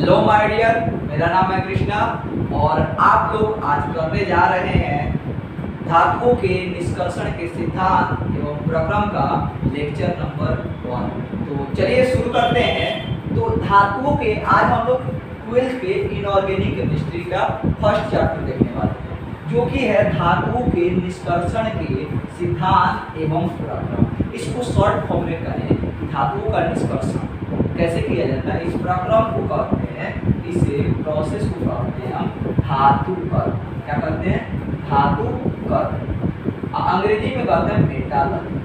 Hello my dear, मेरा नाम है कृष्णा और आप लोग आज करने जा रहे हैं धातुओं के निष्कर्षण के सिद्धांत एवं प्रक्रम का लेक्चर नंबर 1। तो चलिए शुरू करते हैं। तो धातुओं के आज हम लोग 12th के इनऑर्गेनिक केमिस्ट्री का फर्स्ट चैप्टर देखने वाले हैं, जो कि है धातुओं के निष्कर्षण के सिद्धांत एवं प्रक्रम। इसको शॉर्ट फॉर्म में कहें धातुओं का निष्कर्षण कैसे किया जाता है। इस प्रक्रम को कहते हैं, इसे प्रोसेस को कहते हैं हम धातु कर। क्या कहते हैं? धातु कर। अंग्रेजी में कहते हैं मेटालर्जी।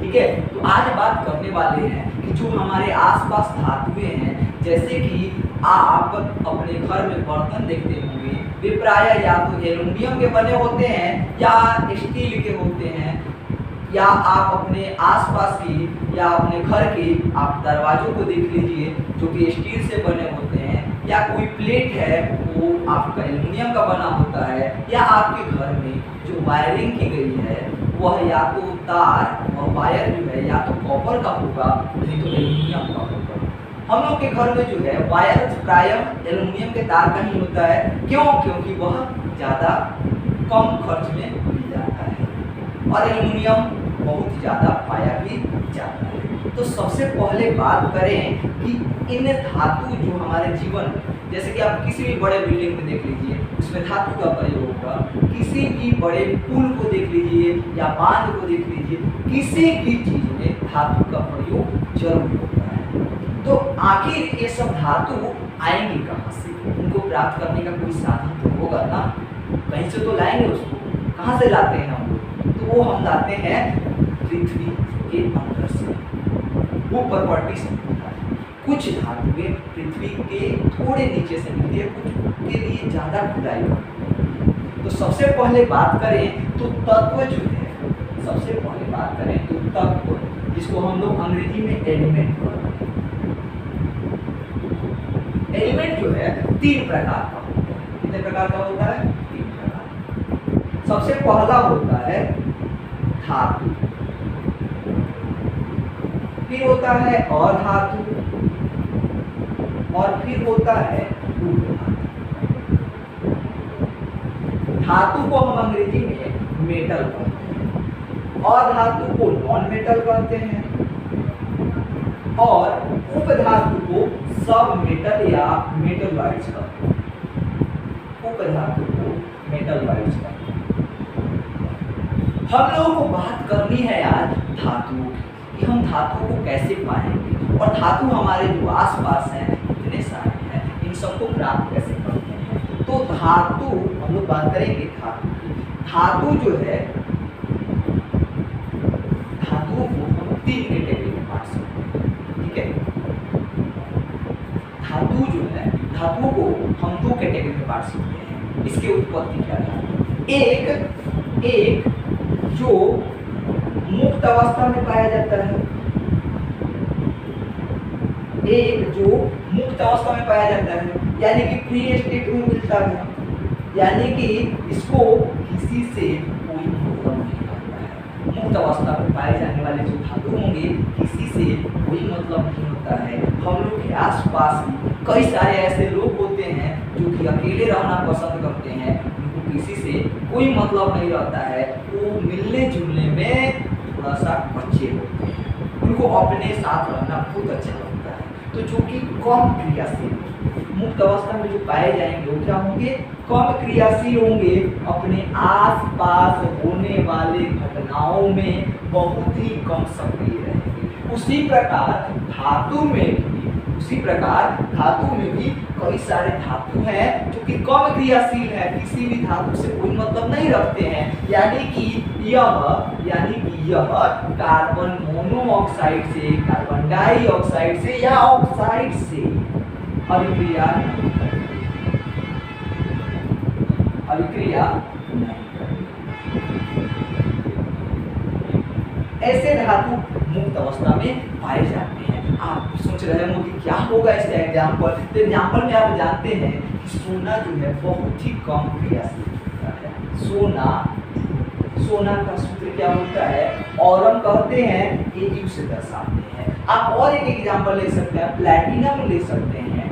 ठीक है, तो आज बात करने वाले हैं कि जो हमारे आसपास धातुएं हैं, जैसे कि आप अपने घर में बर्तन देखते होंगे, वे प्रायः या तो एल्युमिनियम के बने होते हैं या स्टील के होते हैं, या आप अपने आसपास की या अपने घर के आप दरवाजों को देख लीजिए जो कि स्टील से बने होते हैं, या कोई प्लेट है वो आपका एल्युमिनियम का बना होता है, या आपके घर में जो वायरिंग की गई है वह या तो तार और वायर जो है या तो कॉपर का होगा नहीं तो एल्युमिनियम का होगा। हम लोग के घर में जो है वायर प्रायः एल्युमिनियम के तार का ही होता है। क्यों? क्योंकि वह ज़्यादा कम खर्च में मिल जाता है और एल्युमिनियम बहुत ज़्यादा पाया भी जाता है। तो सबसे पहले बात करें कि इन धातु जो हमारे जीवन में, जैसे कि आप किसी भी बड़े बिल्डिंग में देख लीजिए, उसमें धातु का प्रयोग होगा। किसी भी बड़े पुल को देख लीजिए या बांध को देख लीजिए, किसी भी चीज़ में धातु का प्रयोग जरूर होता है। तो आखिर ये सब धातु आएंगे कहाँ से? उनको प्राप्त करने का कोई साधन तो होगा ना, कहीं से तो लाएंगे उसको। कहाँ से लाते हैं हम लोग? तो वो हम लाते हैं पृथ्वी के अंदर से। वो प्रॉपर्टी से होता है। कुछ धातुएं पृथ्वी के थोड़े नीचे से मिलती है, कुछ के लिए ज़्यादा खुदाई करती है। तो सबसे पहले बात करें तो तत्व जो है, सबसे पहले बात करें तो तत्व, जिसको हम लोग अंग्रेजी में एलिमेंट कहते हैं। एलिमेंट जो है 3 प्रकार का होता है। कितने प्रकार का होता है? 3 प्रकार। सबसे पहला होता है धातु, फिर होता है अधातु, और फिर होता है उर्ध्वधातु। धातु को हम अंग्रेजी में मेटल कहते हैं, अधातु को नॉन मेटल कहते हैं, और उपधातु को सब मेटल या मेटलॉइड्स कहते हैं। उपधातु को मेटलॉइड्स कहते हैं। हम लोगों को बात करनी है आज धातुओं की, कि हम धातुओं को कैसे पाएंगे और धातु हमारे जो आसपास हैं इतने सारे हैं, इन सबको प्राप्त कैसे करते हैं। तो धातु हम लोग बात करेंगे धातु की। धातु जो है, धातुओं को हम 3 कैटेगरी में बांट सकते हैं। ठीक है, धातु जो है, धातुओं को हम 2 कैटेगरी में बांट सकते हैं। इसके उत्पत्ति क्या है? एक जो मुक्त अवस्था में पाया जाता है, एक जो मुक्त अवस्था में पाया जाता है, यानी कि फ्री स्टेट में मिलता है, यानी कि इसको किसी से कोई मतलब नहीं होता है। मुक्त अवस्था में पाए जाने वाले जो धातु होंगे किसी से कोई मतलब नहीं होता है। हम लोग के आसपास कई सारे ऐसे लोग होते हैं जो कि अकेले रहना पसंद करते हैं, उनको किसी से कोई मतलब नहीं रहता है, वो मिलने जुलने में थोड़ा सा बच्चे होते हैं, उनको अपने साथ रहना बहुत अच्छा लगता है। तो जो कि कम क्रियाशील, मुक्त अवस्था में जो पाए जाएंगे वो क्या होंगे? कम क्रियाशील होंगे, अपने आसपास होने वाले घटनाओं में बहुत ही कम सक्रिय रहेंगे। उसी प्रकार धातु में भी कई सारे धातु हैं जो कि कम क्रियाशील है, किसी भी धातु से कोई मतलब नहीं रखते हैं, यानी कि यह कार्बन मोनोऑक्साइड से, कार्बन डाइऑक्साइड से या ऑक्साइड से अभिक्रिया नहीं करेगी। ऐसे धातु मुक्त अवस्था में पाए जाते हैं। आप सोच रहे होंगे कि क्या होगा इसका एग्जाम्पल? तो एग्जाम्पल में आप जानते हैं कि सोना जो है बहुत ही कम क्रियाशील होता है। सोना का सूत्र क्या होता है? औरम कहते हैं, एयू से दर्शाते हैं। आप और एक एग्जांपल ले सकते हैं, प्लैटिनम ले सकते हैं।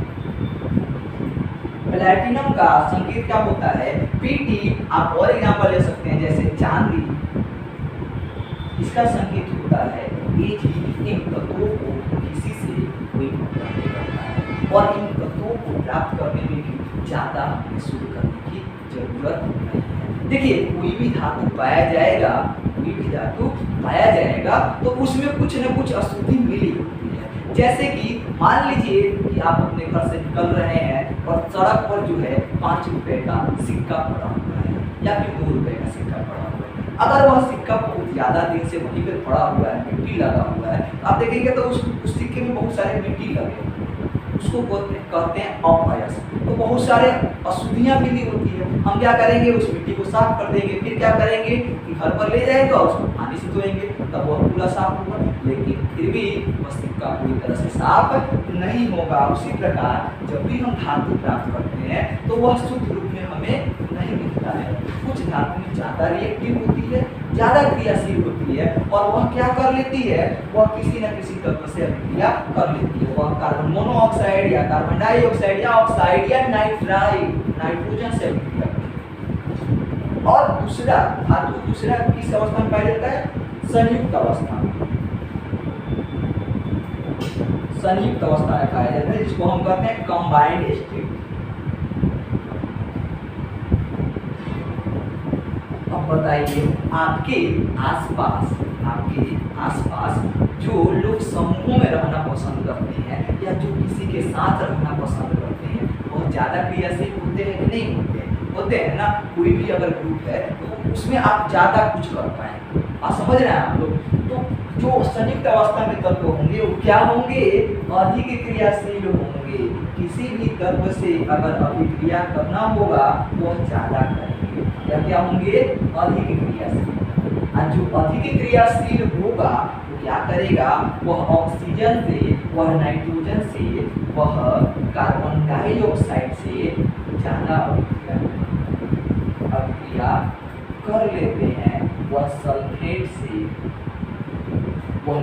प्लैटिनम का संकेत क्या होता है? Pt। आप और एग्जांपल ले सकते हैं जैसे चांदी, इसका संकेत होता है Ag। इन तत्वों को किसी से कोई मतलब नहीं करता है और इन तत्वों को प्राप्त करने में भी ज्यादा शुरू करने की जरूरत नहीं है। देखिए, कोई भी धातु पाया जाएगा, कोई भी धातु पाया जाएगा तो उसमें कुछ न कुछ अशुद्धि मिली होती है। जैसे कि मान लीजिए कि आप अपने घर से निकल रहे हैं और सड़क पर जो है 5 रुपए का सिक्का पड़ा हुआ है या फिर 2 रुपए का सिक्का पड़ा हुआ है। अगर वह सिक्का बहुत ज्यादा दिन से वहीं पर पड़ा हुआ है, मिट्टी लगा हुआ है, आप देखेंगे तो उस सिक्के में बहुत सारे मिट्टी लगे हुए हैं, उसको कहते हैं अपयश। तो बहुत सारे अशुद्धियां मिली होती है। हम क्या करेंगे? उस मिट्टी को साफ कर देंगे, फिर क्या करेंगे कि घर पर ले जाएंगे और उसको पानी से धोएंगे, तब वह पूरा साफ होगा। लेकिन फिर भी वह सिक्का पूरी तरह से साफ नहीं होगा। उसी प्रकार जब भी हम धातु प्राप्त करते हैं तो वह शुद्ध रूप में हमें नहीं मिलता है। कुछ धातु में ज्यादा रिएक्टिव होती है, ज्यादा क्रियाशील होती है और वह क्या कर लेती है? वह किसी न किसी तत्व से अभिक्रिया कर लेती है। वह कार्बन मोनोऑक्साइड या कार्बन डाइऑक्साइड या ऑक्साइड या नाइट्रोजन से अभिक्रिया करती है। और दूसरा किस अवस्था में पाया जाता है? संयुक्त अवस्था में। संयुक्त अवस्था में पाया जाता है, जिसको हम कहते हैं कंबाइंड स्टेट। अब बताइए, आपके आसपास जो लोग समूहों में रहना पसंद करते हैं या जो किसी के साथ रहना पसंद करते हैं, बहुत ज्यादा क्रियाशील होते हैं कि नहीं होते? होते हैं ना। कोई भी अगर ग्रुप है तो उसमें आप ज्यादा कुछ कर पाएंगे। आप समझ रहे हैं आप लोग? तो जो संयुक्त अवस्था में तत्व होंगे वो क्या होंगे? अधिक क्रियाशील होंगे। किसी भी तत्व से अगर अभिक्रिया करना होगा वो ज्यादा करेंगे। क्या होंगे? अधिक क्रियाशील। और जो अधिक क्रियाशील होगा वो क्या करेगा? वह ऑक्सीजन से, वह नाइट्रोजन से, वह कार्बन डाइऑक्साइड से ज्यादा अभिक्रिया कर लेते हैं। वह सल्फेट से, वह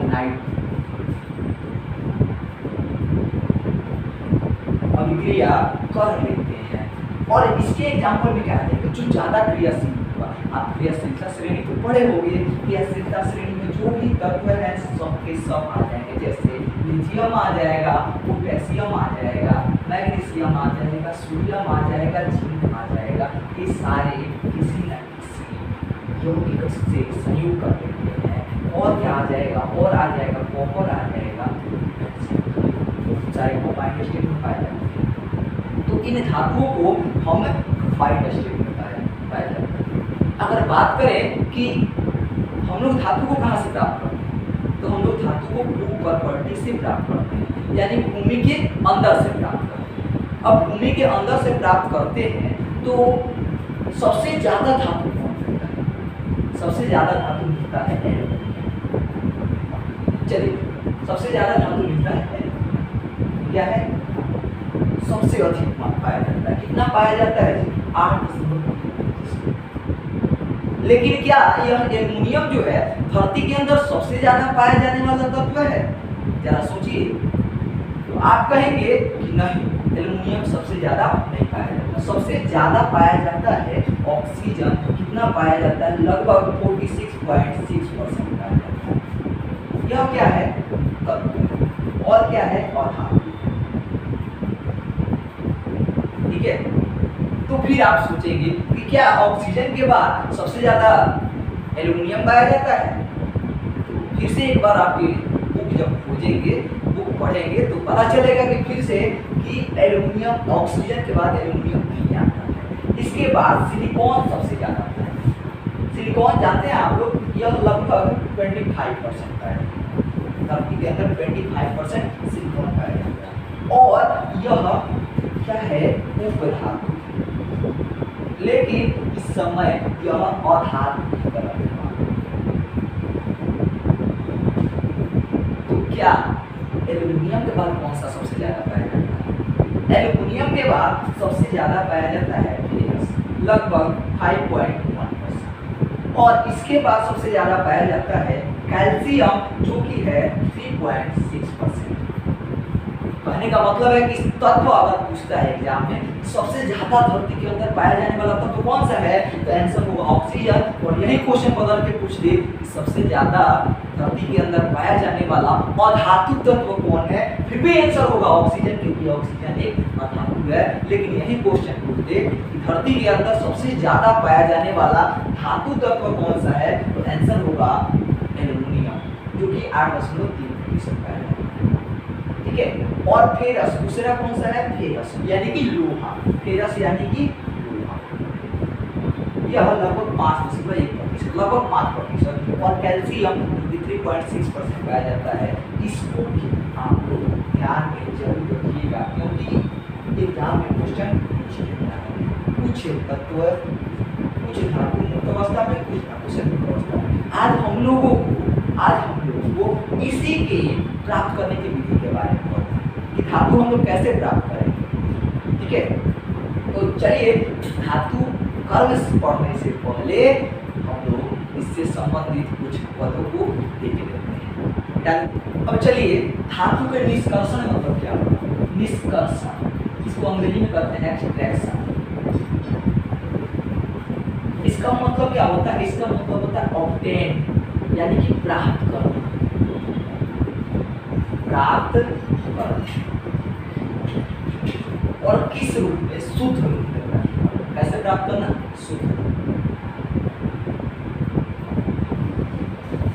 अभिक्रिया कर लेते हैं। और इसके एग्जाम्पल में क्या है? जो ज्यादा क्रियाशील होगा, आप क्रियाशीलता श्रेणी तो पढ़े होंगे। क्रियाशीलता श्रेणी में जो भी तत्व है सबके सब आ जाएंगे। जैसे लिथियम आ जाएगा, पोटेशियम आ जाएगा, मैग्नीशियम आ जाएगा, सोडियम आ जाएगा, जिंक आ जाएगा। ये सारे किसी न किसी यौगिक से संयुक्त कर लेते हैं। और क्या आ जाएगा? और आ जाएगा कॉपर आ जाएगा, सारे कंबाइंड स्टेट में पाए जाते हैं। तो इन धातुओं को हम कंबाइंड स्टेट में पाया जाता है। अगर बात करें कि हम लोग धातु को कहाँ से प्राप्त करते हैं, तो हम लोग धातु को ब्लू प्रॉपर्टी से प्राप्त करते हैं, यानी भूमि के अंदर से प्राप्त करते हैं। अब भूमि के अंदर से प्राप्त करते हैं तो सबसे ज्यादा धातु कौन मिलता है? सबसे ज्यादा धातु मिलता है एल्यूमीनियम। चलिए, सबसे ज्यादा धातु मिलता है एल्यूमीनियम। क्या है? सबसे अधिक पाया जाता है। कितना पाया जाता है? 8। लेकिन क्या यह एल्यूमीनियम जो है धरती के अंदर सबसे ज्यादा पाया जाने वाला तत्व है? जरा सोचिए। तो आप कहेंगे कि नहीं, एल्यूमीनियम सबसे ज्यादा नहीं पाया जाता। सबसे ज्यादा पाया जाता है ऑक्सीजन। कितना पाया जाता है? लगभग 46.6% पाया जाता है। यह क्या है? तत्व। और क्या है? आधार। ठीक है। तो फिर आप सोचेंगे कि क्या ऑक्सीजन के बाद सबसे ज्यादा एल्यूमीनियम पाया जाता है? तो फिर से एक बार आपकी बुक जब खोजेंगे, बुक पढ़ेंगे तो पता चलेगा कि फिर से कि एल्यूमीनियम, ऑक्सीजन के बाद एल्यूमीनियम नहीं आता है। इसके बाद सिलिकॉन सबसे ज्यादा आता है। सिलिकॉन जानते हैं आप लोग? यह लगभग 25% पाया जाता है। धरती के अंदर 25% सिलिकॉन पाया जाता है। और यह क्या है? उपधातु। लेकिन इस समय यह अधातु की तरह है। तो क्या एल्यूमीनियम के बाद कौन सा सबसे ज्यादा पाया जाता है? एल्यूमीनियम के बाद सबसे ज्यादा पाया जाता है फेरस, लगभग 5.1%। और इसके बाद सबसे ज्यादा पाया जाता है कैल्शियम, जो कि है 3.6%। कहने का मतलब है कि इस तत्व अगर पूछता है एग्जाम में सबसे ज्यादा धरती के अंदर पाया जाने वाला तत्व कौन सा है, तो आंसर होगा ऑक्सीजन। और यही क्वेश्चन बदल के पूछ दे कि सबसे ज्यादा धरती के अंदर पाया जाने वाला अधातु तत्व कौन है, फिर भी आंसर होगा ऑक्सीजन, क्योंकि ऑक्सीजन एक अधातु है। लेकिन यही क्वेश्चन पूछ दे कि धरती के अंदर सबसे ज्यादा पाया जाने वाला धातु तत्व कौन सा है, तो आंसर होगा एल्युमिनियम, जो कि 8.3% पाया जाता है। ठीक है। और फेरस दूसरा कौन सा है, फेरस यानी कि लोहा, फेरस यानी कि लोहा, यह लगभग 5.1%, लगभग 5%। और कैल्शियम 3.6% पाया जाता है। इसको भी आप लोग ध्यान में जरूर रखिएगा, क्योंकि एग्जाम में क्वेश्चन पूछ लेता है, कुछ तत्व कुछ धातु मुक्त अवस्था में, कुछ धातु मुक्त अवस्था में। आज हम लोगों को इसी के प्राप्त करने की विधि के बारे में पढ़ना है कि धातु हम लोग कैसे प्राप्त करेंगे। ठीक है, तो चलिए धातु कर्म पढ़ने से पहले हम लोग इससे संबंधित कुछ पदों को देख लेते हैं। अब चलिए धातु के निष्कर्षण मतलब क्या होगा, निष्कर्षण, इसको अंग्रेजी में कहते हैं एक्सट्रैक्शन। इसका मतलब क्या होता है, इसका मतलब होता है ऑब्टेन, यानी कि प्राप्त करना, प्राप्त करना। और किस रूप में, शुद्ध रूप में। कैसे प्राप्त करना, शुद्ध,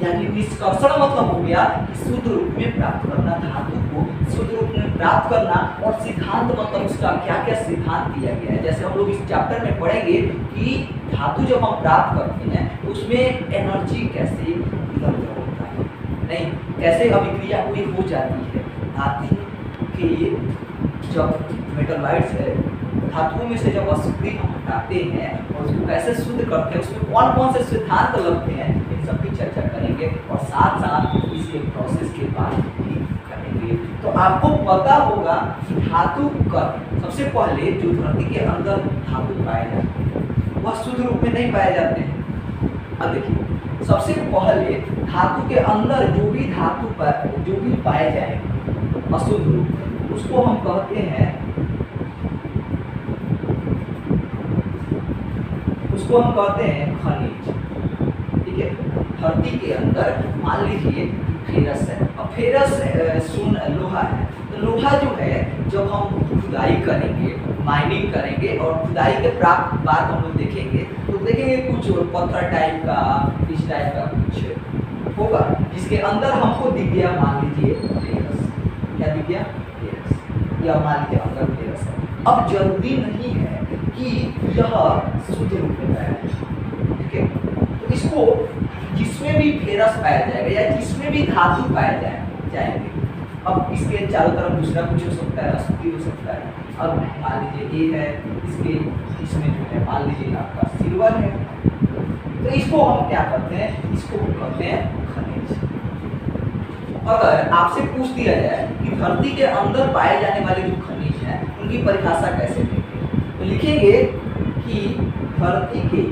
यानी निष्कर्षण मतलब हो गया कि शुद्ध रूप में प्राप्त करना, धातु को शुद्ध रूप में प्राप्त करना। और सिद्धांत मतलब उसका क्या क्या सिद्धांत दिया गया है, जैसे हम लोग इस चैप्टर में पढ़ेंगे कि धातु जब हम प्राप्त करते हैं तो उसमें एनर्जी कैसे इधर उधर होता है, नहीं कैसे अभिक्रिया कोई हो जाती है। धातु के जब मेटलाइट्स है, धातुओं में से जब अशुद्धि हम हटाते हैं और उसको कैसे शुद्ध करते हैं, उसमें कौन कौन से सिद्धांत लगते हैं, इन सब की चर्चा करेंगे। और साथ साथ इसी प्रोसेस के बारे में भी करेंगे। तो आपको पता होगा कि धातु कर्म, सबसे पहले जो धरती के अंदर धातु पाए जाते हैं वह शुद्ध रूप में नहीं पाए जाते हैं। अब देखिए, सबसे पहले धातु के अंदर जो भी जो भी पाए जाएंगे अशुद्ध रूप में, उसको हम कहते हैं, उसको हम कहते हैं खनिज। ठीक है, धरती के अंदर मान लीजिए फेरस है, अब फेरस लोहा है, तो लोहा जो है जब हम खुदाई करेंगे, माइनिंग करेंगे और खुदाई के प्राप्त बाद हम लोग देखेंगे तो देखेंगे कुछ पत्थर टाइप का, इस टाइप का कुछ होगा जिसके अंदर हमको दिख गया, मान लीजिए फेरस, क्या दिख गया, फेरस, या मान लीजिए अंदर फेरस है। अब जरूरी नहीं है कि यह शुद्ध रूप में पाया जाए। ठीक है, तो इसको जिसमें भी फेरस पाया जाएगा या जिसमें भी धातु पाया जाएंगे, अब इसके चारों तरफ दूसरा कुछ हो सकता है, अशुद्धि हो सकता है। अब मान लीजिए ये है, इसके इसमें जो है मान लीजिए आपका सिल्वर है, तो इसको हम क्या करते हैं, इसको कहते हैं खनिज। अगर आपसे पूछ दिया जाए कि धरती के अंदर पाए जाने वाले जो खनिज हैं उनकी परिभाषा कैसे देंगे, तो लिखेंगे कि धरती के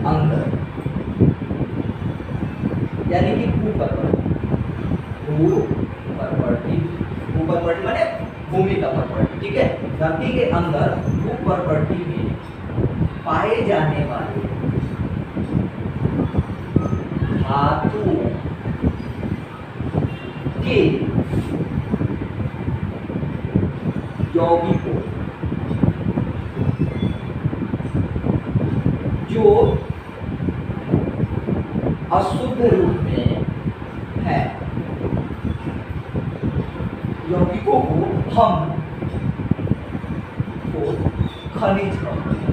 अंदर, यानी कि भूपर्वटी माने भूमि का प्रॉपर्टी। ठीक है, धरती के अंदर भूप्रॉपर्टी में पाए जाने वाले धातु के यौगिकों जो अशुद्ध रूप में है, यौगिकों को हम खनिज कहते हैं।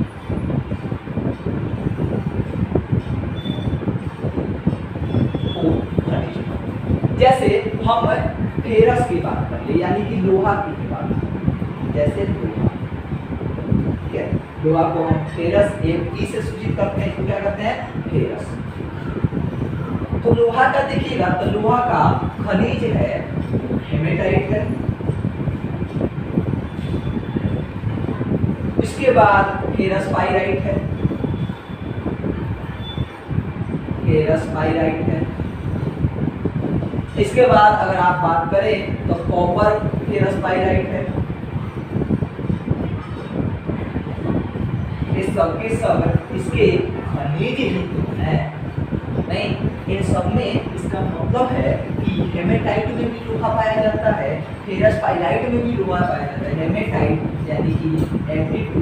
जैसे हम फेरस की बात कर ले, यानी कि लोहा की बात कर ले, जैसे लोहा, ठीक है, लोहा को हम फेरस एक ई से सूचित करते हैं, क्या करते हैं, फेरस। तो लोहा का देखिएगा, तो लोहा का खनिज है हेमेटाइट है, इसके बाद फेरस पाइराइट है, फेरस पाइराइट है, इसके बाद अगर आप बात करें तो कॉपर फेरस पाइराइट है। ये सब के सब इसके खनिज ही तो है नहीं, इन सब में इसका मतलब है कि हेमेटाइट में भी लोहा पाया जाता है, फेरस पाइराइट में भी लोहा पाया जाता है। हेमेटाइट यानी कि Fe2O3।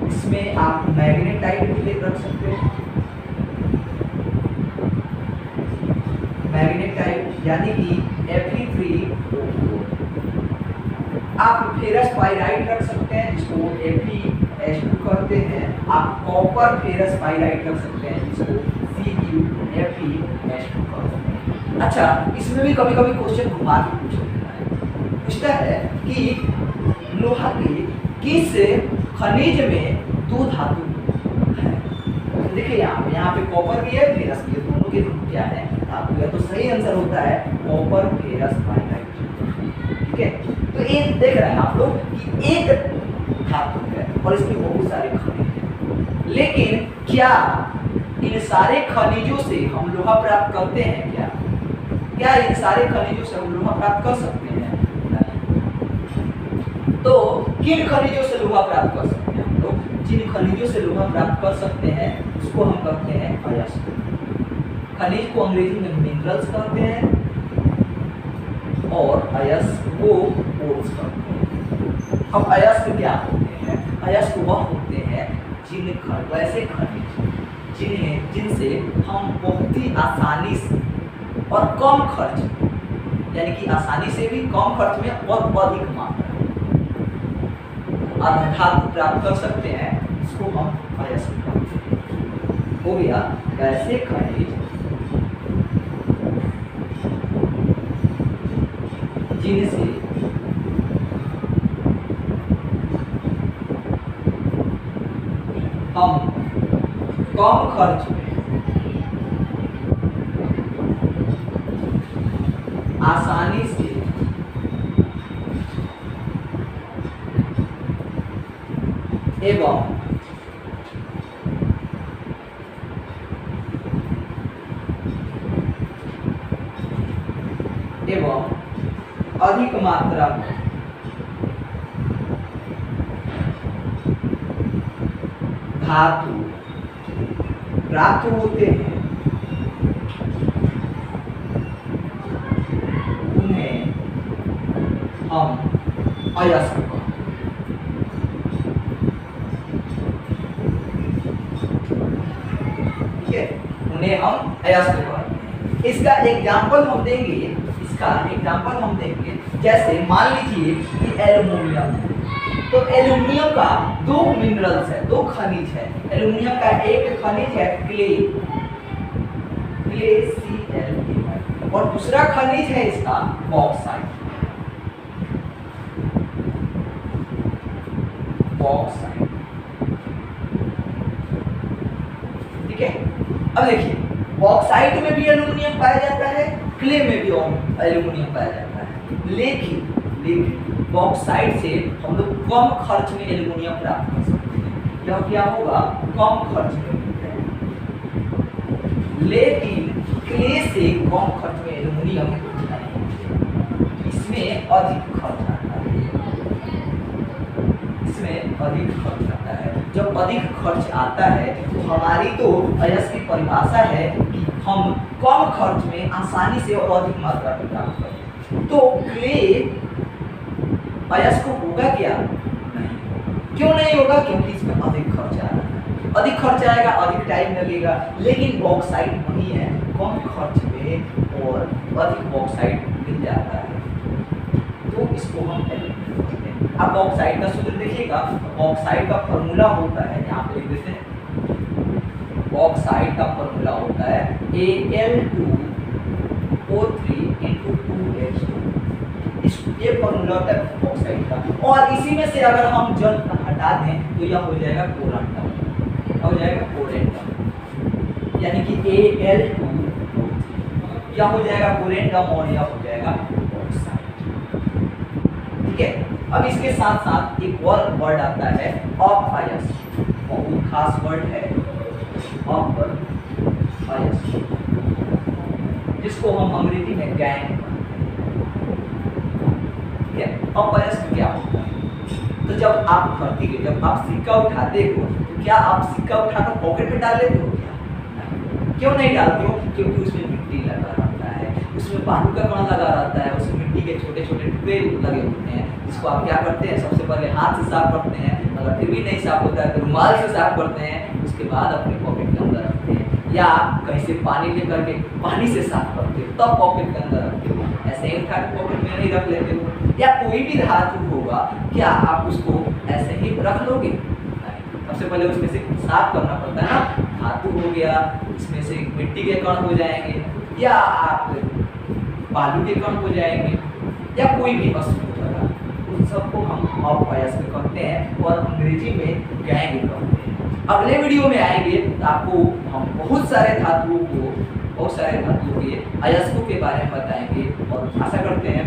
इसमें आप मैग्नेटाइट भी रख सकते हैं, मैग्नेटाइट यानी कि Fe3O4। आप फेरस पाइराइट रख सकते हैं जिसको Fe2 कहते हैं। आप कॉपर फेरस पाइराइट रख सकते हैं जिसको CuFeS2 कहते हैं। अच्छा, इसमें भी कभी कभी क्वेश्चन घुमा के पूछता है कि लोहा के किस खनिज में दो धातु है। देखिए यहाँ पे कॉपर भी है, फेरस भी है, दोनों के क्या है धातु है। तो सही आंसर होता है कॉपर फेरस पाइराइट। ठीक है, तो ये देख रहे हैं आप लोग कि एक धातु है और इसमें बहुत सारे खनिज हैं, लेकिन क्या इन सारे खनिजों से हम लोहा प्राप्त करते हैं? क्या इन सारे खनिजों से हम लोहा प्राप्त कर सकते हैं? तो किन खनिजों से लोहा प्राप्त कर सकते हैं हम लोग? जिन खनिजों से लोहा प्राप्त कर सकते हैं उसको हम कहते हैं अयस्क। खनिज को अंग्रेजी में मिनरल्स कहते हैं और अयस्क को ओर्स कहते हैं। अब अयस्क क्या होते हैं? अयस्क वह होते हैं वैसे खनिज जिनसे हम बहुत ही आसानी से और कम खर्च, यानी कि आसानी से भी कम खर्च में और अधिक मात्रा धातु प्राप्त कर सकते हैं, इसको हम अयस्क कहते हैं। हो गया वैसे खनिज जिनसे हम कम खर्च में आसानी से एवं अधिक मात्रा में धातु प्राप्त होते हैं, उन्हें हम अयस्क कहते हैं। ठीक है, उन्हें हम अयस्क कहते हैं। इसका एग्जाम्पल हम देंगे, जैसे मान लीजिए कि एल्युमिनियम है, तो एल्युमिनियम का दो मिनरल्स है, दो खनिज है। एल्युमिनियम का एक खनिज है क्ले Cl, और दूसरा खनिज है इसका बॉक्साइट। ठीक है, अब देखिए बॉक्साइट में भी एल्युमिनियम पाया जाता है, क्ले में भी एल्युमिनियम पाया जाता है, लेकिन बॉक्साइट से हम लोग कम खर्च में एल्युमिनियम प्राप्त कर सकते हैं। यह क्या होगा? कम खर्च में मिलता है, लेकिन क्ले से कम खर्च में एल्युमिनियम इसमें अधिक खर्च आता है। जब अधिक खर्च आता है तो हमारी तो अयस्क की परिभाषा है कि हम कम खर्च में आसानी से और अधिक मात्रा में प्राप्त करें। तो क्ले अयस्क होगा क्या? नहीं। क्यों नहीं होगा? क्योंकि इसमें अधिक खर्च आ रहा है। अधिक खर्च आएगा, अधिक टाइम लगेगा, लेकिन बॉक्साइट वही है, कम खर्च में और अधिक बॉक्साइट मिल जाता है, तो इसको हम एल्युमिनियम कहते हैं। अब बॉक्साइट का सूत्र देखिएगा, बॉक्साइट का फॉर्मूला होता है, यहाँ पे लिख देते हैं। बॉक्साइट का फॉर्मूला होता है Al2O3 × 2H2। ये फॉर्मूला होता है बॉक्साइट का, और इसी में से अगर हम जल हटा दें तो यह हो जाएगा कोरेंटम, यानी कि Al2 यह हो जाएगा कोरेंटम और यह हो जाएगा बॉक्साइट। ठीक है, अब इसके साथ साथ एक और वर्ड आता है ऑफ अयस्क, बहुत खास वर्ड है ऑफ अयस्क। जिसको हम अंग्रेजी में गैंग कहते हैं। अपयस्क क्या होता है? तो जब आप भर्ती के जब आप सिक्का उठाते हो तो क्या आप सिक्का उठाकर पॉकेट में डाल लेते हो क्या? नहीं। क्यों नहीं डालते हो? क्योंकि उसमें मिट्टी लगा रहता है, उसमें बालू का कण लगा रहता है, उसमें मिट्टी के छोटे छोटे टुकड़े लगे होते हैं, जिसको आप क्या करते हैं, सबसे पहले हाथ से साफ करते हैं, अगर फिर भी नहीं साफ होता है तो रुमाल से साफ करते हैं, उसके बाद अपने पॉकेट के अंदर रखते हैं, या कहीं से पानी लेकर के पानी से साफ करते हो तब पॉकेट के अंदर रखते हो, ऐसे ही उठा के पॉकेट में नहीं रख लेते हो। या कोई भी धातु होगा, क्या आप उसको ऐसे ही रख लोगे? नहीं, सबसे पहले उसमें से साफ करना पड़ता है ना। धातु हो गया, इसमें से मिट्टी के कण हो जाएंगे, या आप बालू के कण हो जाएंगे, या कोई भी वस्तु होगा, उन सबको हम अपयस्क कहते हैं और अंग्रेजी में गैंग कहते हैं। अगले वीडियो में आएंगे तो आपको हम बहुत सारे धातुओं के अयस्कों के बारे में बताएंगे और आशा करते हैं